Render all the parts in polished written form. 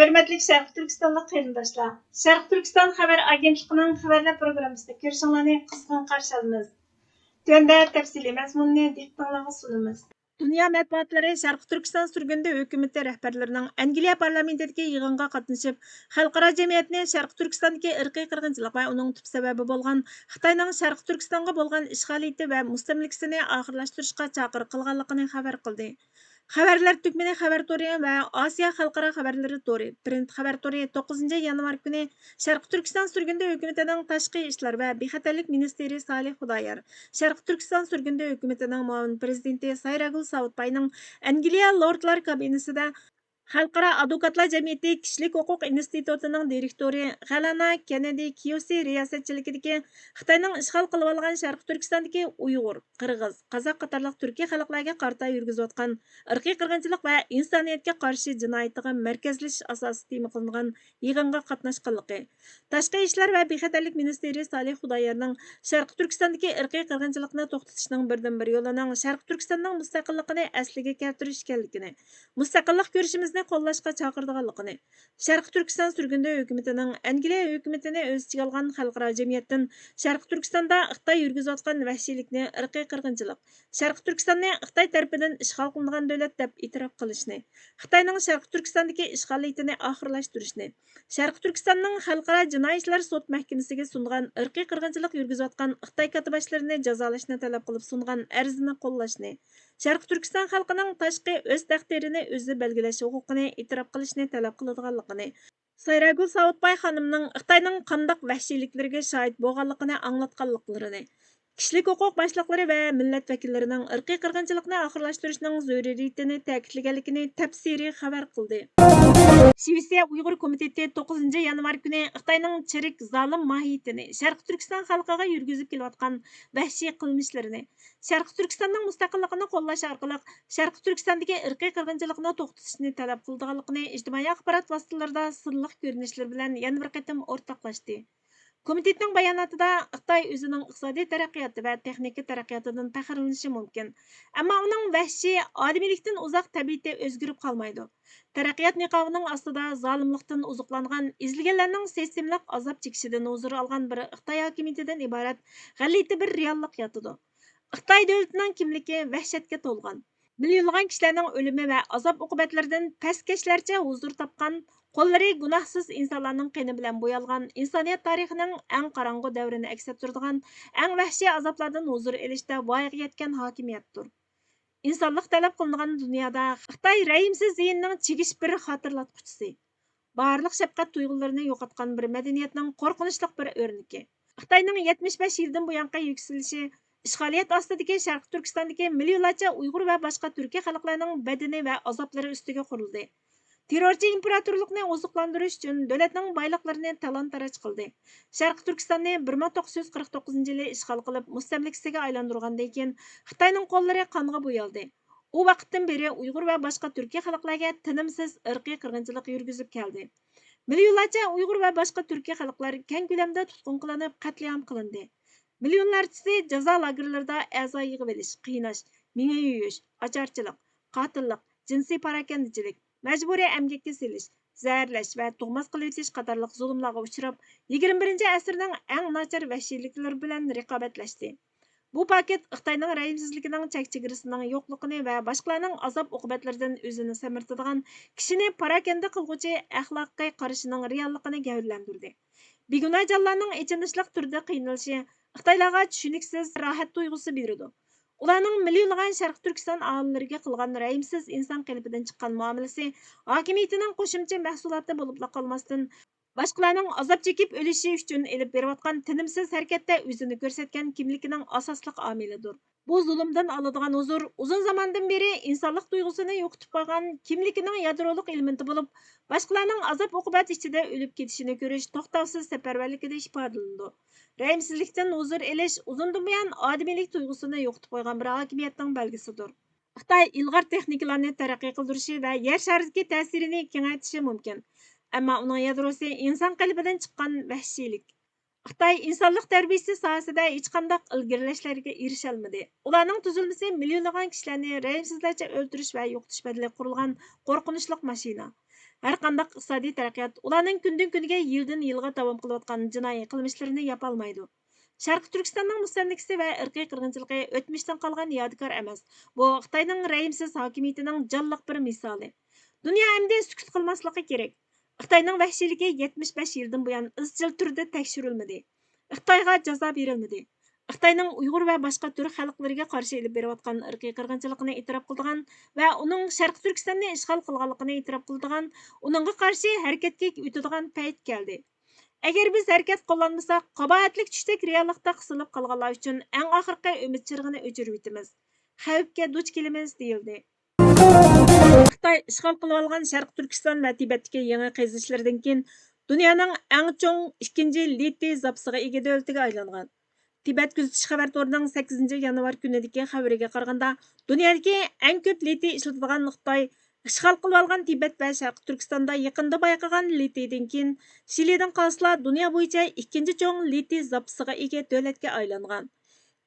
Hörmətli Şərq Türkistanlıq qarindoshlar, Şərq Türkistan xəbər agentliğinin xəbərlər proqramısında görüşünüzü qızğın qarşı alırıq. Tövəndə təfsili məzmununu diqqətinizə sunumuz. Dünya mətbuatları Şərq Türkistan sürgündə hökuməti rəhbərlərinin Angliya parlamentidagi yig'inga qatnashib, xalqaro jamiyatni Şərq Türkistandagi irqiy qirg'inchilik va uning tub sababi bo'lgan Xitoyning Şərq Türkistonga bo'lgan ishg'oliyati va mustamlikasini oxirlashtirishga chaqiriq qilganligini xabar qildi. Xabarlar tükməni xəbər tori və Asiya xalqara xəbərləri tori, print xəbər tori 9 yanvar günü Şərq Türkistan sürgündə hökumətinin Tashqi ishlar və bexatarlik ministri Salih Xudoyor, Şərq Türkistan sürgündə hökumətinin muavin prezidenti Sayragul Savutbayning Angliya Lordlar kabinetida Xalqaro Advokatlar Jamiyati Kishilik huquq institutining direktori G'alana Kennedy Kiyosi riyosatchiligidagi Xitoyning ishg'ol qilib olgan Sharq Turkistondagi Uyg'ur, Qirg'iz, Qozoq qatorliq turkiy xalqlarga qarata yurgizayotgan irqiy qirg'inchilik va insoniyatga qarshi jinoyatiga markazlashish asosi tema qilingan yig'inga qatnashganligi. Tashqi ishlar va bexatarlik ministri Salih Xudoyorning Sharq Turkistondagi irqiy qirg'inchilikni to'xtatishning birdan-bir yo'lining Sharq Turkistonning mustaqilligini asliga keltirish ekanligini, mustaqillik ko'rishimizni qo'llashga chaqirdiganligini, Sharq Turkiston sürgündə hökumətinin Angliya hökumətini o'z ichiga olgan xalqaro jamiyatdan Sharq Turkistonda Xitoy yurgizayotgan vahshiylikni, irqiy qirg'inchilik, Sharq Turkistonni Xitoy tarafidan ishg'ol qilingan davlat deb e'tirof qilishni, Xitoyning Sharq Turkistondagi ishg'oliyatini oxirlashtirishni, Sharq Turkistonning xalqaro jinoiy ishlar sud mahkamasiga sungan irqiy qirg'inchilik yurgizayotgan Xitoy katibaşlarini jazolashni talab qilib sungan arzini qo'llashni, Sharq Turkiston xalqining tashqi o'z taqdirini o'zi belgilash huquqini e'tirof qilishni talab qiladiganligini, Sayragul Savutbay xonimning Xitoyning qandaq vahshiyliklariga shohid bo'lganligini anglatganliklarini, kishilik huquq boshliqlari va millat vakillarining irqiy qirg'inchilikni oxirlashtirishning zaruriyatini ta'kidlaganligini tafsiriy xabar qildi. Şivisiya Uyghur Komiteti 9 yanvar günü Xitoyning chirik zolim mohiyatini, Sharq Turkiston xalqiga yurgizib kelayotgan vahshiy qilmishlarini, Sharq Turkistonning mustaqilligini qo'llash orqali Sharq Turkistondagi irqiy qirg'inchilikni to'xtatishni talab qilganligini ijtimoiy axborot vositalarida sirliq ko'rinishlar bilan yana bir qatim o'rtoqlashdi. Komitetning bayonotida Xitoy o'zining iqtisodiy taraqqiyoti va texnika taraqqiyotidan faxrlanishi mumkin, ammo uning vahshiy odamiylikdan uzoq tabiati o'zgarib qolmaydi. Taraqqiyot niqobining ostida zolimlikdan uzuqlangan, izlaganlarning sistemlik azob chekishidan huzur olgan bir Xitoy hokimiyatidan iborat g'alati bir reallik yotidi. Xitoy davlatining kimligi vahshatga to'lgan. Millionlagan kishilarning o'limi va azob uqubatlaridan pastkashlarcha huzur topgan, qo'llari gunohsiz insonlarning qini bilan bo'yalgan, insoniyat tarixining eng qorong'u davrini aks ettiradigan, eng vahshiy azoblardan huzur olishda voyaga yetgan hokimiyatdir. İnsanlıq talab qilingan dunyoda Xitoy rəhimsiz ziyinning chegish bir xotirlatquchisi. Barliq shafqat tuyg'ularini yo'qotgan bir madaniyatning qo'rqinchli bir o'rniki. Xitoyning 75 yildan buyangi yuksalishi ishg'oliyat ostidagi Sharq Turkistondagi millionlarcha Uyg'ur va boshqa turkiy xalqlarning badani va azoblari ustiga qurildi. Terrorchi imperatorlikni oziqlantirish uchun davlatning boyliqlarini talon-taroj qildi. Sharq Turkistonni 1949 yili ishg'ol qilib, mustamlikasiga aylantirgandan keyin Xitoyning qo'llari qonga bo'yaldi. U vaqtdan beri Uyg'ur va boshqa turkiy xalqlarga tinimsiz irqiy qirg'inchilik yurgizib keldi. Millionlarcha Uyg'ur va boshqa turkiy xalqlar keng ko'lamda tutqun qilinib, qatliam qilindi. Millionlarchasi jazo lagerlarida a'zo yig'ib olish, qiynash, miya yuyish, ocharchilik, qotillik, jinsiy parakandichilik, majburiy emgakka selish, zaharlash va tug'mas qilib o'tish qatorliq zulmlarga uchrab, 21-asrning eng nachar vahshiyliklari bilan raqobatlashdi. Bu paket Xitoyning rəhimsizligining chek-chegarasining yo'qligini va boshqalarning azob uqubatlaridan o'zini samirtadigan, kishini parakanda qilguvchi axloqiy qarashining realligini gavurlantirdi. Begunoh jonlarning ichinishliq turda qiynalishi Xitoylarga tushuniksiz rohat tuyg'usi berdi. Ularning millionlagan Sharq Turkiston aholilariga qilgan rəhimsiz inson qalbidan chiqqan muomalasi hokimiyatining qo'shimcha mahsuloti bo'lib qolmasdan, boshqalarning azob chekib o'lishi uchun elib berayotgan tinimsiz harakatda o'zini ko'rsatgan kimligining asosli omilidir. Bu zulmdan oladigan huzur uzun zamondan beri insonlik tuyg'usini yo'qotib qo'ygan kimligining yadroliq elementi bo'lib, boshqalarning azob uqubat ichida o'lib ketishini ko'rish to'xtovsiz safarbarligida ifodalanadi. Rəhimsizlikdan huzur elish uzundan buyon odamiylik tuyg'usini yo'qotib qo'ygan bir hokimiyatning belgisidir. Xitoy ilg'or texnikalarni taraqqiy qildirishi va yer sharidagi ta'sirini kengaytirishi mumkin. Ammo uning yadrosi inson qalbidan chiqqan vahshiylik. Xitoy insonlik tarbiyasi sohasida hech qanday ilgarilashlarga erisha olmadi. Ularning tuzilmasi millionlagan kishilarni rəhimsizlarcha o'ldirish va yo'qotish badali qurilgan qo'rqinchli mashina. Har qandaq iqtisodiy taraqqiyot ularning kundan kunga yildan yilga davom qilayotgan jinoiy qilmishlarini yapolmaydi. Sharqi Turkistonning mustamlikasi va irqiy qirg'inchiligi o'tmishdan qolgan yodgor emas. Bu Xitoyning rayimsiz hokimiyatining jonliq bir misoli. Dunyo endi sukut qilmasligi kerak. Xitoyning vahshiyligi 75 yildan buyon izchil turda tekshirilmadi. Xitoyga jazo berilmadi. Xitoyning Uyg'ur va boshqa turk xalqlariga qarshi elib berayotgan irqiy qirg'inchilikni e'tirof qiladigan va uning Sharqi Turkistonni ishg'ol qilganligini e'tirof qiladigan, uningga qarshi harakatga o'tadigan payt keldi. Agar biz harakat qo'llanmasak, qabohatlik tushdak reallikda qisilib qolganlar uchun eng oxirgi umid chirg'ini o'chirib yetamiz. Xavfga duch kelamiz deyildi. Xitoy ishg'ol qilib olgan Sharqi Turkiston va Tibetdagi yangi qazishlardan keyin dunyoning eng chong ikkinchi litiy zapasiga ega davlatiga aylangan. Tibet kuzatish xabar torining 8 yanvar kunidagi xabariga qaraganda, dunyodagi eng ko'p litiy ishlatilgan Xitoy ishg'ol qilib olgan Tibet va Sharqi Turkistonda yaqinda bayqagan litiydan keyin Chilidan qolsa dunyo bo'yicha ikkinchi chong litiy zapasiga ega davlatga aylangan.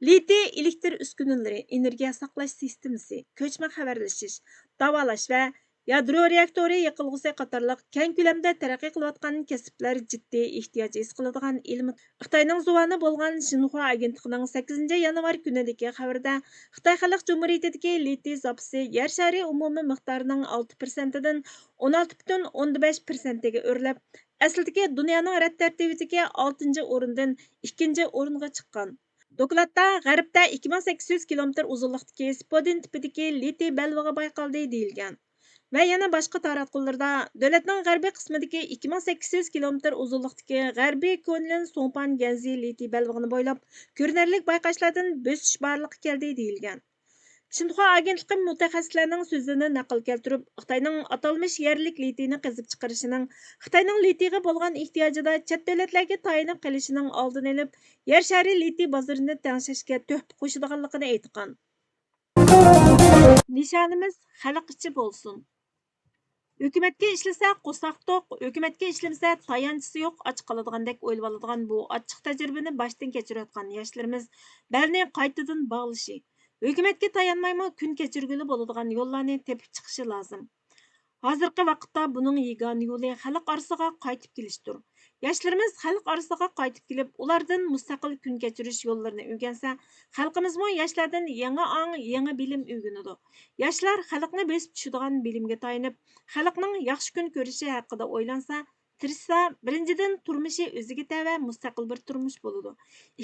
Litiy elektr uskunaları, energiya saqlash sistemasi, ko'chma xabarlashish, davolash va yadro reaktori yiqilg'usi qatorliq keng ko'lamda taraqqiy qilayotgan kasblar jiddiy ehtiyoj his qiladigan ilm. Xitoyning zuvani bo'lgan Xinhua agentligining 8 yanvar kunidagi xabarda Xitoy Xalq Jumhuriyatidagi litiy zapasi yer shari umumiy miqdorining 6%dan 16,5%ga o'rlab, aslidagi dunyoning rad tartibidagi 6-o'rindan 2-o'ringa chiqqan. Dokladda G'arbda 2800 kilometr uzunlikdagi Spodin tipidagi litiy belbog'i bayqaldi deyilgan. Va yana boshqa taratqularda davlatning g'arbiy qismidagi 2800 kilometr uzunlikdagi G'arbiy Kunlin Songpan Ganzi litiy belbog'ini bo'ylab ko'rinarli bayqashlardan bosish borliqi keldi deyilgan. Xinhua agentligi mutaxassislarning so'zini naql keltirib, Xitoyning atalmish yerlik litiyni qazib chiqarishining Xitoyning litiyga bo'lgan ehtiyojida chet davlatlarga tayinib qolishining oldini olib, yer shari litiy bozorini tengshashga tuhfa qo'shadiganligini aytgan. Nishonimiz xalq ichi bo'lsin. Hukumatga ishlasa qo'saq to'q, hukumatga ishlamasa tayanchisi yo'q, och qoladigandek o'ylab oladigan bu ochiq tajribani boshdan kechirayotgan yoshlarimiz balni qaytadan bog'lishi, hukumatga tayanmaymi kun kechirguli bo'ladigan yo'llarni tepib chiqishi lozim. Hozirgi vaqtda buning yagona yo'li xalq orasiga qaytib kelishdir. Yoshlarimiz xalq orasiga qaytib kelib, ulardan mustaqil kun kechirish yo'llarini o'rgansa, xalqimizmi yoshlardan yangi ong, yangi bilim o'rganadi. Yoshlar xalqni besib tushadigan bilimga tayinib, xalqning yaxshi kun ko'rishi haqida o'ylansa, tirishsa, birinchidan turmushi o'ziga tava mustaqil bir turmush bo'ladi.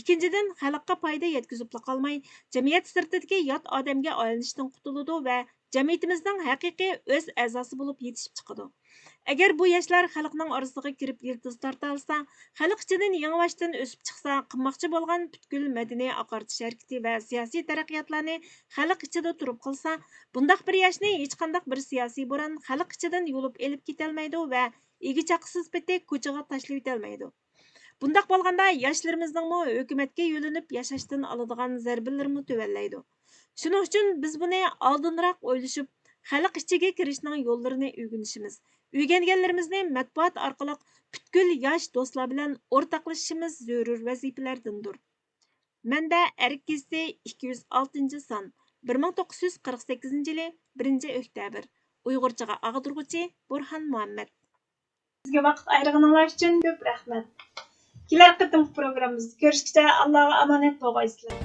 Ikkinchidan xalqqa foyda yetkazib qolmay, jamiyat sirtidagi yot odamga aylanishdan qutuladi va jamiyatimizning haqiqiy o'z a'zosi bo'lib yetishib chiqadi. Agar bu yoshlar xalqning orasiga kirib yildiz torta olsa, xalq ichidan yangvoshdan o'sib chiqsa, qilmoqchi bo'lgan butkul madaniy oqartish harakati va siyosiy taraqqiyotlarni xalq ichida turib qilsa, bundaq bir yoshni hech qanday bir siyosiy bo'ron xalq ichidan yulib elib ketolmaydi va egi chaqisiz bitta ko'chaga tashlab o'tolmaydi. Bundaq bo'lganda yoshlarimizning hukumatga yo'linib yashashdan oladigan zarbalarni tuvallaydi. Shuning uchun biz buni oldinroq o'ylashib, xalq ichiga kirishning yo'llarini o'rganishimiz, o'rganganlarimizni matbuot orqali butkul yosh do'stlar bilan o'rtoqlashishimiz zarur vazifalardandir. Manda Erkisi 206-son 1948-yili 1-oktyabr. Uyg'urchaga ag'dirg'uchi Burxon Muhammad. Sizga vaqt ayirganingiz uchun ko'p rahmat. Kelar qitim programmamizda ko'rishguncha Allohga omonat bo'lgaysizlar.